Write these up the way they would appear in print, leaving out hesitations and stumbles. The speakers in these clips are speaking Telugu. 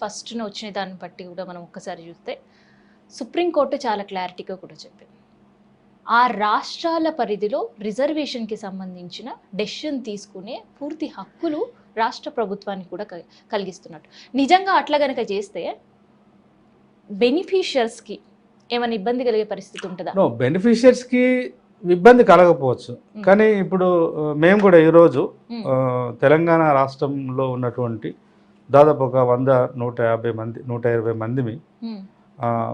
ఫస్ట్న వచ్చిన దాన్ని బట్టి కూడా మనం ఒక్కసారి చూస్తే సుప్రీంకోర్టు చాలా క్లారిటీగా కూడా చెప్పింది. ఆ రాష్ట్రాల పరిధిలో రిజర్వేషన్కి సంబంధించిన డెసిషన్ తీసుకునే పూర్తి హక్కులు రాష్ట్ర ప్రభుత్వానికి కూడా కలిగిస్తున్నట్టు. నిజంగా అట్లా కనుక చేస్తే బెనిఫిషియర్స్కి ఏమైనా ఇబ్బంది కలిగే పరిస్థితి ఉంటుందా? బెనిఫిషియర్స్కి ఇబ్బంది కలగకపోవచ్చు, కానీ ఇప్పుడు మేము కూడా ఈరోజు తెలంగాణ రాష్ట్రంలో ఉన్నటువంటి దాదాపు ఒక 100-150 మంది 120 మందిని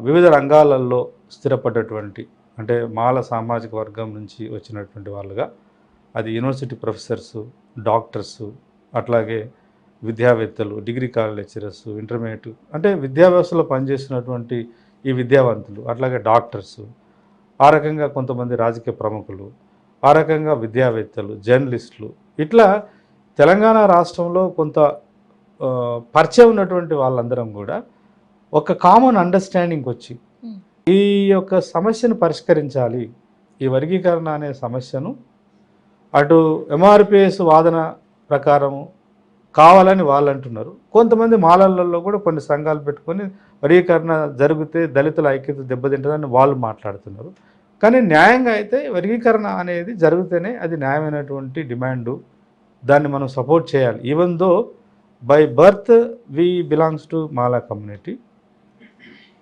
వివిధ రంగాలలో స్థిరపడ్డటువంటి, అంటే మాల సామాజిక వర్గం నుంచి వచ్చినటువంటి వాళ్ళుగా, అది యూనివర్సిటీ ప్రొఫెసర్సు, డాక్టర్సు, అట్లాగే విద్యావేత్తలు, డిగ్రీ కాలేజ్ లెక్చరర్స్, ఇంటర్మీడియట్, అంటే విద్యా వ్యవస్థలో పనిచేస్తున్నటువంటి ఈ విద్యావంతులు, అట్లాగే డాక్టర్సు, ఆ రకంగా కొంతమంది రాజకీయ ప్రముఖులు, ఆ రకంగా విద్యావేత్తలు, జర్నలిస్టులు, ఇట్లా తెలంగాణ రాష్ట్రంలో కొంత పరిచయం ఉన్నటువంటి వాళ్ళందరం కూడా ఒక కామన్ అండర్స్టాండింగ్కి వచ్చి ఈ యొక్క సమస్యను పరిష్కరించాలి. ఈ వర్గీకరణ అనే సమస్యను అటు ఎంఆర్పిఎస్ వాదన ప్రకారము కావాలని వాళ్ళు అంటున్నారు. కొంతమంది మాలలలో కూడా కొన్ని సంఘాలు పెట్టుకొని వర్గీకరణ జరిగితే దళితుల ఐక్యత దెబ్బతింటుందని వాళ్ళు మాట్లాడుతున్నారు. కానీ న్యాయంగా అయితే వర్గీకరణ అనేది జరిగితేనే అది న్యాయమైనటువంటి డిమాండు, దాన్ని మనం సపోర్ట్ చేయాలి. Even though by birth we belongs to Mala community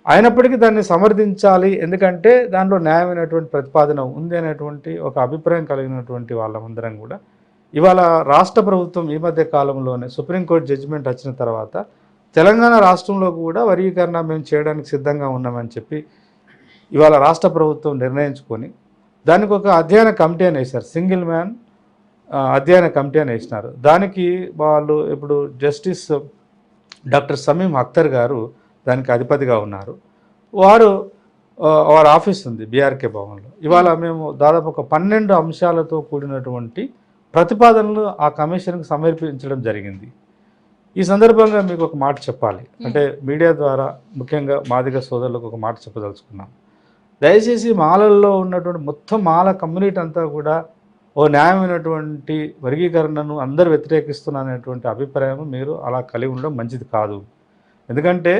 అయినప్పటికీ దాన్ని సమర్థించాలి, ఎందుకంటే దాంట్లో న్యాయమైనటువంటి ప్రతిపాదన ఉంది అనేటువంటి ఒక అభిప్రాయం కలిగినటువంటి వాళ్ళందరం కూడా ఇవాళ రాష్ట్ర ప్రభుత్వం ఈ మధ్య కాలంలోనే సుప్రీంకోర్టు జడ్జిమెంట్ వచ్చిన తర్వాత తెలంగాణ రాష్ట్రంలో కూడా వర్గీకరణ మేము చేయడానికి సిద్ధంగా ఉన్నామని చెప్పి ఇవాళ రాష్ట్ర ప్రభుత్వం నిర్ణయించుకొని దానికి ఒక అధ్యయన కమిటీ అని వేశారు. సింగిల్ మ్యాన్ అధ్యయన కమిటీ అని వేసినారు. దానికి వాళ్ళు ఇప్పుడు జస్టిస్ డాక్టర్ సమీం అఖ్తర్ గారు దానికి అధిపతిగా ఉన్నారు. వారి ఆఫీస్ ఉంది బీఆర్కే భవన్లో. ఇవాళ మేము దాదాపు ఒక 12 అంశాలతో కూడినటువంటి ప్రతిపాదనలు ఆ కమిషన్కి సమర్పించడం జరిగింది. ఈ సందర్భంగా మీకు ఒక మాట చెప్పాలి, అంటే మీడియా ద్వారా ముఖ్యంగా మాదిగ సోదరులకు ఒక మాట చెప్పదలుచుకున్నాం. దయచేసి మాలల్లో ఉన్నటువంటి మొత్తం మాల కమ్యూనిటీ అంతా కూడా ఓ న్యాయమైనటువంటి వర్గీకరణను అందరూ వ్యతిరేకిస్తున్నారనేటువంటి అభిప్రాయం మీరు అలా కలిగి ఉండడం మంచిది కాదు. ఎందుకంటే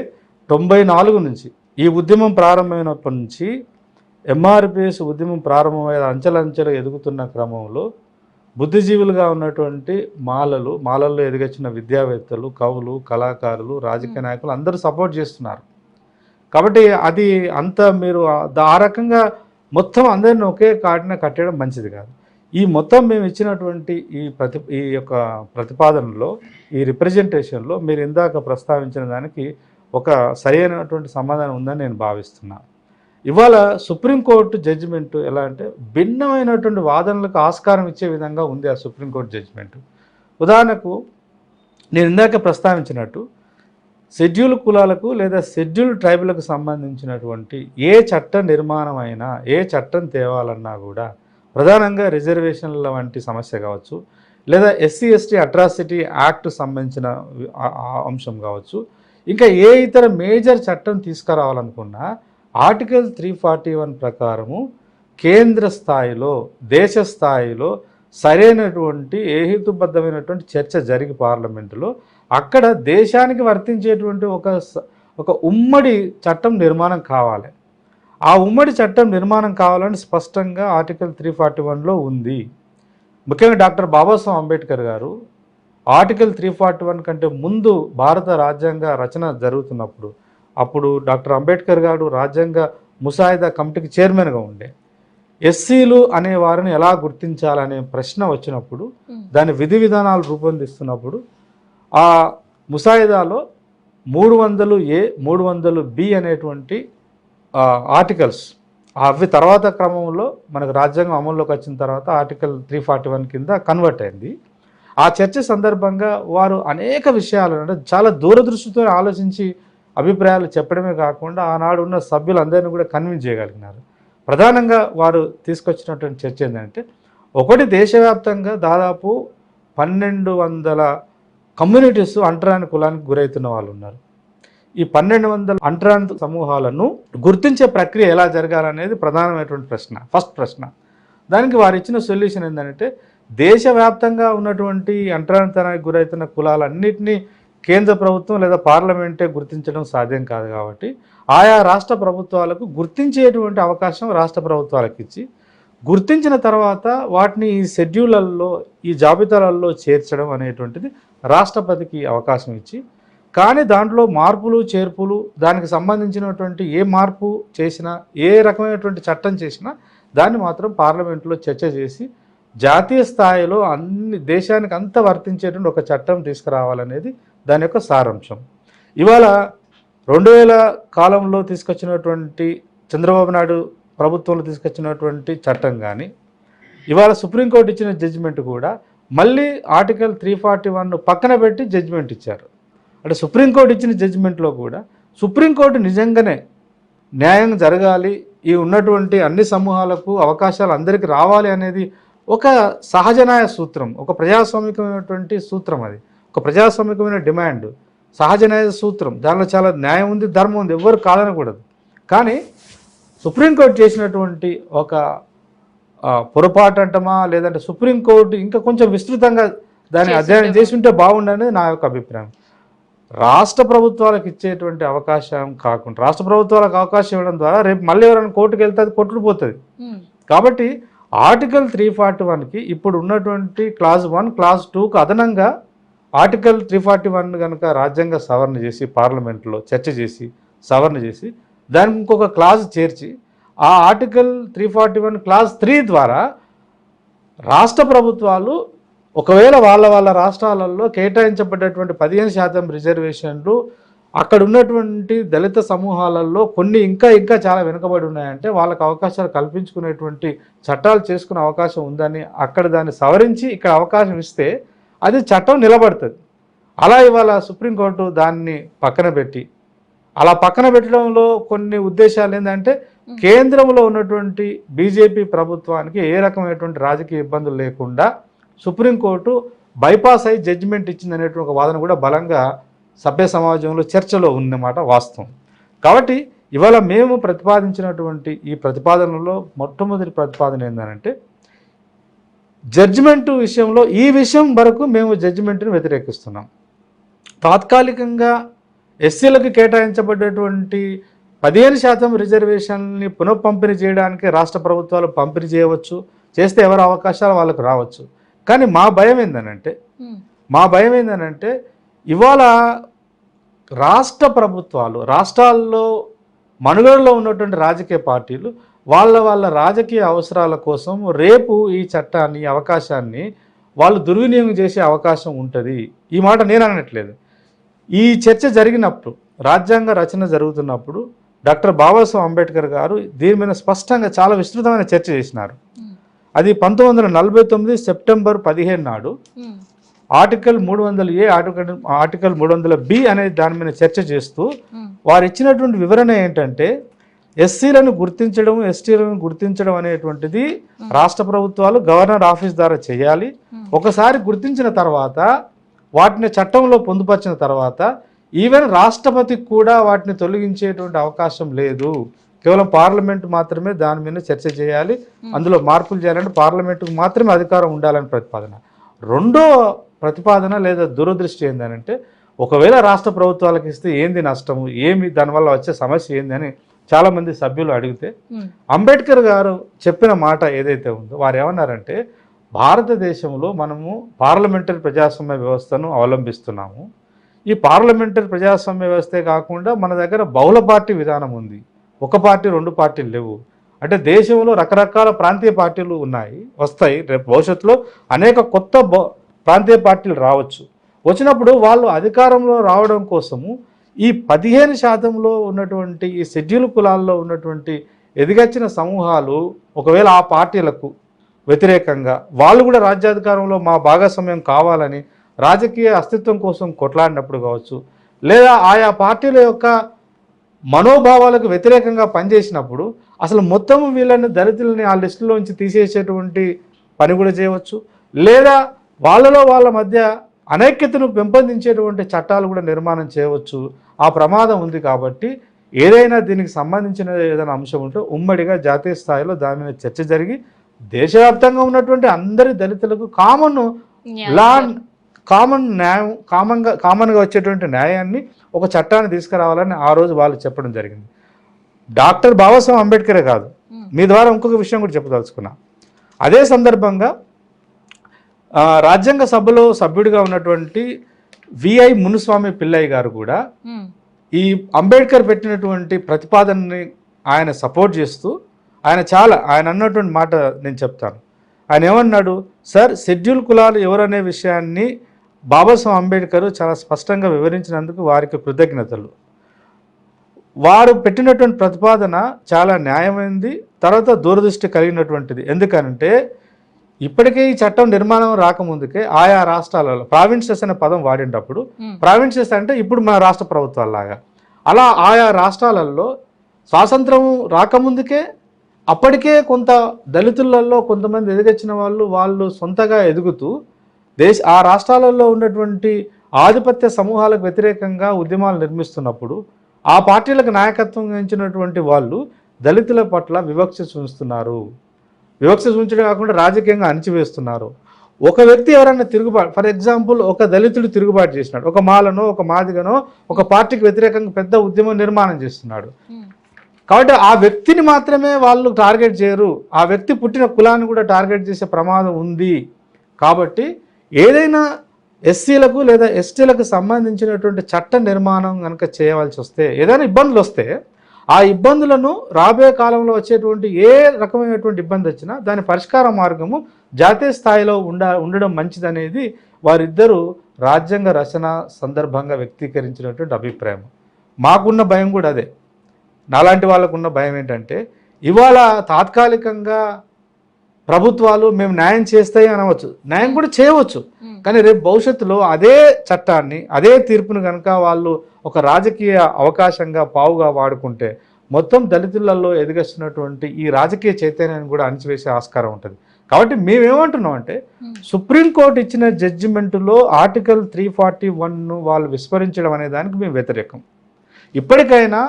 94 నుంచి ఈ ఉద్యమం ప్రారంభమైనప్పటి నుంచి ఎంఆర్పిఎస్ ఉద్యమం ప్రారంభమైన అంచెలంచెలు ఎదుగుతున్న క్రమంలో బుద్ధిజీవులుగా ఉన్నటువంటి మాలల్లో ఎదిగొచ్చిన విద్యావేత్తలు, కవులు, కళాకారులు, రాజకీయ నాయకులు అందరూ సపోర్ట్ చేస్తున్నారు. కాబట్టి అది అంత మీరు ఆ రకంగా మొత్తం అందరిని ఒకే కాటిన కట్టడం మంచిది కాదు. ఈ మొత్తం మేము ఇచ్చినటువంటి ఈ యొక్క ప్రతిపాదనలో, ఈ రిప్రజెంటేషన్లో మీరు ఇందాక ప్రస్తావించిన దానికి ఒక సరైనటువంటి సమాధానం ఉందని నేను భావిస్తున్నాను. ఇవాళ సుప్రీంకోర్టు జడ్జిమెంట్ ఎలా అంటే భిన్నమైనటువంటి వాదనలకు ఆస్కారం ఇచ్చే విధంగా ఉంది ఆ సుప్రీంకోర్టు జడ్జిమెంట్. ఉదాహరణకు నేను ఇందాక ప్రస్తావించినట్టు షెడ్యూల్ కులాలకు లేదా షెడ్యూల్ ట్రైబులకు సంబంధించినటువంటి ఏ చట్ట నిర్మాణం అయినా, ఏ చట్టం తేవాలన్నా కూడా ప్రధానంగా రిజర్వేషన్ల వంటి సమస్య కావచ్చు, లేదా ఎస్సీ ఎస్టీ అట్రాసిటీ యాక్ట్ సంబంధించిన అంశం కావచ్చు, ఇంకా ఏ ఇతర మేజర్ చట్టం తీసుకురావాలనుకున్నా ఆర్టికల్ 341 ప్రకారము కేంద్ర స్థాయిలో, దేశ స్థాయిలో సరైనటువంటి ఏహేతుబద్ధమైనటువంటి చర్చ జరిగి పార్లమెంటులో అక్కడ దేశానికి వర్తించేటువంటి ఒక ఉమ్మడి చట్టం నిర్మాణం కావాలి. ఆ ఉమ్మడి చట్టం నిర్మాణం కావాలని స్పష్టంగా ఆర్టికల్ 341లో ఉంది. ముఖ్యంగా డాక్టర్ బాబాసాహెబ్ అంబేద్కర్ గారు ఆర్టికల్ 341 కంటే ముందు భారత రాజ్యాంగ రచన జరుగుతున్నప్పుడు, అప్పుడు డాక్టర్ అంబేద్కర్ గారు రాజ్యాంగ ముసాయిదా కమిటీకి చైర్మన్గా ఉండే. ఎస్సీలు అనే వారిని ఎలా గుర్తించాలనే ప్రశ్న వచ్చినప్పుడు, దాని విధి విధానాలు రూపొందిస్తున్నప్పుడు ఆ ముసాయిదాలో 300A 300B అనేటువంటి ఆర్టికల్స్ అవి తర్వాత క్రమంలో మనకు రాజ్యాంగం అమల్లోకి వచ్చిన తర్వాత ఆర్టికల్ 341 కింద కన్వర్ట్ అయింది. ఆ చర్చ సందర్భంగా వారు అనేక విషయాలు అంటే చాలా దూరదృష్టితో ఆలోచించి అభిప్రాయాలు చెప్పడమే కాకుండా ఆనాడు ఉన్న సభ్యులందరినీ కూడా కన్విన్స్ చేయగలిగినారు. ప్రధానంగా వారు తీసుకొచ్చినటువంటి చర్చ ఏంటంటే, ఒకటి దేశవ్యాప్తంగా దాదాపు 1200 కమ్యూనిటీస్ అంటరాని కులానికి గురవుతున్న వాళ్ళు ఉన్నారు. ఈ 1200 అంటరాని సమూహాలను గుర్తించే ప్రక్రియ ఎలా జరగాలనేది ప్రధానమైనటువంటి ప్రశ్న, ఫస్ట్ ప్రశ్న. దానికి వారు ఇచ్చిన సొల్యూషన్ ఏంటంటే, దేశవ్యాప్తంగా ఉన్నటువంటి అంటరానితనానికి గురవుతున్న కులాలన్నింటినీ కేంద్ర ప్రభుత్వం లేదా పార్లమెంటే గుర్తించడం సాధ్యం కాదు కాబట్టి ఆయా రాష్ట్ర ప్రభుత్వాలకు గుర్తించేటువంటి అవకాశం రాష్ట్ర ప్రభుత్వాలకు ఇచ్చి గుర్తించిన తర్వాత వాటిని ఈ షెడ్యూళ్ళల్లో ఈ జాబితాలలో చేర్చడం అనేటువంటిది రాష్ట్రపతికి అవకాశం ఇచ్చి, కానీ దాంట్లో మార్పులు చేర్పులు దానికి సంబంధించినటువంటి ఏ మార్పు చేసినా ఏ రకమైనటువంటి చట్టం చేసినా దాన్ని మాత్రం పార్లమెంట్లో చర్చ చేసి జాతీయ స్థాయిలో అన్ని దేశానికి అంతా వర్తించేటువంటి ఒక చట్టం తీసుకురావాలనేది దాని యొక్క సారాంశం. ఇవాళ 2000 కాలంలో తీసుకొచ్చినటువంటి చంద్రబాబు నాయుడు ప్రభుత్వంలో తీసుకొచ్చినటువంటి చట్టం కానీ ఇవాళ సుప్రీంకోర్టు ఇచ్చిన జడ్జిమెంట్ కూడా మళ్ళీ ఆర్టికల్ 341 పక్కన పెట్టి జడ్జిమెంట్ ఇచ్చారు. అంటే సుప్రీంకోర్టు ఇచ్చిన జడ్జిమెంట్లో కూడా సుప్రీంకోర్టు నిజంగానే న్యాయం జరగాలి, ఈ ఉన్నటువంటి అన్ని సమూహాలకు అవకాశాలు అందరికీ రావాలి అనేది ఒక సహజన్యాయ సూత్రం, ఒక ప్రజాస్వామికమైనటువంటి సూత్రం, అది ఒక ప్రజాస్వామికమైన డిమాండ్, సహజన్యాయ సూత్రం. దానిలో చాలా న్యాయం ఉంది, ధర్మం ఉంది, ఎవ్వరు కాదనకూడదు. కానీ సుప్రీంకోర్టు చేసినటువంటి ఒక పొరపాటు అంటమా లేదంటే సుప్రీంకోర్టు ఇంకా కొంచెం విస్తృతంగా దాన్ని అధ్యయనం చేసి ఉంటే బాగుండనేది నా యొక్క అభిప్రాయం. రాష్ట్ర ప్రభుత్వాలకు ఇచ్చేటువంటి అవకాశం కాకుండా రాష్ట్ర ప్రభుత్వాలకు అవకాశం ఇవ్వడం ద్వారా రేపు మళ్ళీ ఎవరైనా కోర్టుకు వెళ్తే అది కొట్టుకుపోతుంది. కాబట్టి ఆర్టికల్ 341కి ఇప్పుడు ఉన్నటువంటి క్లాజ్ 1 క్లాజ్ 2కు అదనంగా ఆర్టికల్ 341 కనుక రాజ్యాంగ సవరణ చేసి పార్లమెంట్లో చర్చ చేసి సవరణ చేసి దానికి ఇంకొక క్లాజ్ చేర్చి ఆ ఆర్టికల్ 341 క్లాజ్ 3 ద్వారా రాష్ట్ర ప్రభుత్వాలు ఒకవేళ వాళ్ళ రాష్ట్రాలలో కేటాయించబడ్డటువంటి 15% రిజర్వేషన్లు అక్కడ ఉన్నటువంటి దళిత సమూహాలలో కొన్ని ఇంకా చాలా వెనుకబడి ఉన్నాయంటే వాళ్ళకి అవకాశాలు కల్పించుకునేటువంటి చట్టాలు చేసుకునే అవకాశం ఉందని అక్కడ దాన్ని సవరించి ఇక్కడ అవకాశం ఇస్తే అది చట్టం నిలబడుతుంది. అలా ఇవాళ సుప్రీంకోర్టు దాన్ని పక్కన పెట్టి అలా పక్కన పెట్టడంలో కొన్ని ఉద్దేశాలు ఏంటంటే కేంద్రంలో ఉన్నటువంటి బీజేపీ ప్రభుత్వానికి ఏ రకమైనటువంటి రాజకీయ ఇబ్బందులు లేకుండా సుప్రీంకోర్టు బైపాస్ అయి జడ్జిమెంట్ ఇచ్చిందనేటువంటి ఒక వాదన కూడా బలంగా సభ్య సమాజంలో చర్చలో ఉన్నమాట వాస్తవం. కాబట్టి ఇవాళ మేము ప్రతిపాదించినటువంటి ఈ ప్రతిపాదనలో మొట్టమొదటి ప్రతిపాదన ఏంటంటే జడ్జిమెంటు విషయంలో ఈ విషయం వరకు మేము జడ్జిమెంట్ని వ్యతిరేకిస్తున్నాం. తాత్కాలికంగా ఎస్సీలకు కేటాయించబడ్డటువంటి 15% రిజర్వేషన్ని పునఃపంపిణీ చేయడానికి రాష్ట్ర ప్రభుత్వాలు పంపిణీ చేయవచ్చు, చేస్తే ఎవరి అవకాశాలు వాళ్ళకు రావచ్చు. కానీ మా భయం ఏంటనంటే ఇవాళ రాష్ట్ర ప్రభుత్వాలు రాష్ట్రాల్లో మనుగడలో ఉన్నటువంటి రాజకీయ పార్టీలు వాళ్ళ రాజకీయ అవసరాల కోసం రేపు ఈ చట్టాన్ని అవకాశాన్ని వాళ్ళు దుర్వినియోగం చేసే అవకాశం ఉంటుంది. ఈ మాట నేను అనట్లేదు. ఈ చర్చ జరిగినప్పుడు రాజ్యాంగ రచన జరుగుతున్నప్పుడు డాక్టర్ బాబాసాహెబ్ అంబేద్కర్ గారు దీని మీద స్పష్టంగా చాలా విస్తృతమైన చర్చ చేసినారు. అది 1949 సెప్టెంబర్ 15 నాడు ఆర్టికల్ 300A ఆర్టికల్ 300B అనే దాని మీద చర్చ చేస్తూ వారు ఇచ్చినటువంటి వివరణ ఏంటంటే ఎస్సీలను గుర్తించడం ఎస్టీలను గుర్తించడం అనేటువంటిది రాష్ట్ర ప్రభుత్వాలు గవర్నర్ ఆఫీస్ ద్వారా చేయాలి. ఒకసారి గుర్తించిన తర్వాత వాటిని చట్టంలో పొందుపరిచిన తర్వాత ఈవెన్ రాష్ట్రపతికి కూడా వాటిని తొలగించేటువంటి అవకాశం లేదు. కేవలం పార్లమెంటు మాత్రమే దాని మీద చర్చ చేయాలి, అందులో మార్పులు చేయాలంటే పార్లమెంటుకు మాత్రమే అధికారం ఉండాలని ప్రతిపాదన. రెండో ప్రతిపాదన లేదా దురదృష్టి ఏంటంటే ఒకవేళ రాష్ట్ర ప్రభుత్వాలకు ఇస్తే ఏంది నష్టము, ఏమి దానివల్ల వచ్చే సమస్య ఏంది అని చాలామంది సభ్యులు అడిగితే అంబేద్కర్ గారు చెప్పిన మాట ఏదైతే ఉందో వారు ఏమన్నారంటే భారతదేశంలో మనము పార్లమెంటరీ ప్రజాస్వామ్య వ్యవస్థను అవలంబిస్తున్నాము. ఈ పార్లమెంటరీ ప్రజాస్వామ్య వ్యవస్థే కాకుండా మన దగ్గర బహుళ పార్టీ విధానం ఉంది. ఒక పార్టీ 2 పార్టీలు లేవు. అంటే దేశంలో రకరకాల ప్రాంతీయ పార్టీలు వస్తాయి. రేపు భవిష్యత్తులో అనేక కొత్త ప్రాంతీయ పార్టీలు రావచ్చు. వచ్చినప్పుడు వాళ్ళు అధికారంలో రావడం కోసము ఈ 15% ఉన్నటువంటి ఈ షెడ్యూల్ కులాల్లో ఉన్నటువంటి ఎదిగొచ్చిన సమూహాలు ఒకవేళ ఆ పార్టీలకు వ్యతిరేకంగా వాళ్ళు కూడా రాజ్యాధికారంలో మా భాగస్వామ్యం కావాలని రాజకీయ అస్తిత్వం కోసం కొట్లాడినప్పుడు కావచ్చు, లేదా ఆయా పార్టీల యొక్క మనోభావాలకు వ్యతిరేకంగా పనిచేసినప్పుడు అసలు మొత్తం వీళ్ళని దళితులని ఆ లిస్టులోంచి తీసేసేటువంటి పని కూడా చేయవచ్చు, లేదా వాళ్ళ మధ్య అనైక్యతను పెంపొందించేటువంటి చట్టాలు కూడా నిర్మాణం చేయవచ్చు. ఆ ప్రమాదం ఉంది. కాబట్టి ఏదైనా దీనికి సంబంధించిన ఏదైనా అంశం ఉంటే ఉమ్మడిగా జాతీయ స్థాయిలో దాని మీద చర్చ జరిగి దేశవ్యాప్తంగా ఉన్నటువంటి అందరి దళితులకు కామన్ లా కామన్గా వచ్చేటువంటి న్యాయాన్ని ఒక చట్టాన్ని తీసుకురావాలని ఆ రోజు వాళ్ళు చెప్పడం జరిగింది. డాక్టర్ బాబాసాహెబ్ అంబేద్కరే కాదు, మీ ద్వారా ఇంకొక విషయం కూడా చెప్పదలుచుకున్నా. అదే సందర్భంగా రాజ్యాంగ సభలో సభ్యుడిగా ఉన్నటువంటి విఐ మునుస్వామి పిల్లయ్య గారు కూడా ఈ అంబేద్కర్ పెట్టినటువంటి ప్రతిపాదనని ఆయన సపోర్ట్ చేస్తూ ఆయన అన్నటువంటి మాట నేను చెప్తాను. ఆయన ఏమన్నాడు, సార్ షెడ్యూల్ కులాలు ఎవరనే విషయాన్ని బాబాసాహెబ్ అంబేద్కర్ చాలా స్పష్టంగా వివరించినందుకు వారికి కృతజ్ఞతలు. వారు పెట్టినటువంటి ప్రతిపాదన చాలా న్యాయమైనది, తర్వాత దూరదృష్టి కలిగినటువంటిది. ఎందుకనంటే ఇప్పటికే ఈ చట్టం నిర్మాణం రాకముందుకే ఆయా రాష్ట్రాలలో ప్రావిన్సెస్ అనే పదం వాడినప్పుడు, ప్రావిన్సెస్ అంటే ఇప్పుడు మన రాష్ట్ర ప్రభుత్వాల్లాగా, అలా ఆయా రాష్ట్రాలలో స్వాతంత్రం రాకముందుకే అప్పటికే కొంత దళితులలో కొంతమంది ఎదిగొచ్చిన వాళ్ళు సొంతగా ఎదుగుతూ ఆ రాష్ట్రాలలో ఉన్నటువంటి ఆధిపత్య సమూహాలకు వ్యతిరేకంగా ఉద్యమాలు నిర్మిస్తున్నప్పుడు ఆ పార్టీలకు నాయకత్వం వహించినటువంటి వాళ్ళు దళితుల పట్ల వివక్ష చూస్తున్నారు. వివక్ష చూపించడం కాకుండా రాజకీయంగా అణిచివేస్తున్నారు. ఒక వ్యక్తి ఎవరైనా తిరుగుబాటు, ఫర్ ఎగ్జాంపుల్ ఒక దళితుడు తిరుగుబాటు చేసినాడు, ఒక మాలనో ఒక మాదిగనో ఒక పార్టీకి వ్యతిరేకంగా పెద్ద ఉద్యమం నిర్మాణం చేస్తున్నాడు. కాబట్టి ఆ వ్యక్తిని మాత్రమే వాళ్ళు టార్గెట్ చేయరు, ఆ వ్యక్తి పుట్టిన కులాన్ని కూడా టార్గెట్ చేసే ప్రమాదం ఉంది. కాబట్టి ఏదైనా ఎస్సీలకు లేదా ఎస్టీలకు సంబంధించినటువంటి చట్ట నిర్మాణం కనుక చేయవలసి వస్తే, ఏదైనా ఇబ్బందులు వస్తే ఆ ఇబ్బందులను రాబోయే కాలంలో వచ్చేటువంటి ఏ రకమైనటువంటి ఇబ్బంది వచ్చినా దాని పరిష్కార మార్గము జాతీయ స్థాయిలో ఉండడం మంచిదనేది వారిద్దరూ రాజ్యాంగ రచన సందర్భంగా వ్యక్తీకరించినటువంటి అభిప్రాయం. మాకున్న భయం కూడా అదే. నాలాంటి వాళ్ళకున్న భయం ఏంటంటే, ఇవాళ తాత్కాలికంగా ప్రభుత్వాలు మేము న్యాయం చేస్తాయి అనవచ్చు, న్యాయం కూడా చేయవచ్చు, కానీ రేపు భవిష్యత్తులో అదే చట్టాన్ని అదే తీర్పును కనుక వాళ్ళు ఒక రాజకీయ అవకాశంగా పావుగా వాడుకుంటే మొత్తం దళితులలో ఎదిగొస్తున్నటువంటి ఈ రాజకీయ చైతన్యాన్ని కూడా అణిచివేసే ఆస్కారం ఉంటుంది. కాబట్టి మేమేమంటున్నాం అంటే, సుప్రీంకోర్టు ఇచ్చిన జడ్జిమెంటులో ఆర్టికల్ 341 వాళ్ళు విస్మరించడం అనే దానికి మేము వ్యతిరేకం. ఇప్పటికైనా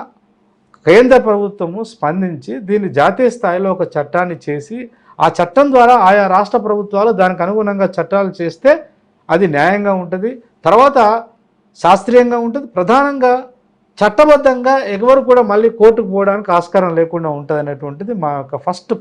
కేంద్ర ప్రభుత్వము స్పందించి దీన్ని జాతీయ స్థాయిలో ఒక చట్టాన్ని చేసి ఆ చట్టం ద్వారా ఆయా రాష్ట్ర ప్రభుత్వాలు దానికి అనుగుణంగా చట్టాలు చేస్తే అది న్యాయంగా ఉంటుంది, తర్వాత శాస్త్రీయంగా ఉంటుంది, ప్రధానంగా చట్టబద్ధంగా ఎవరు కూడా మళ్ళీ కోర్టుకు పోవడానికి ఆస్కారం లేకుండా ఉంటుంది అనేటువంటిది మా యొక్క ఫస్ట్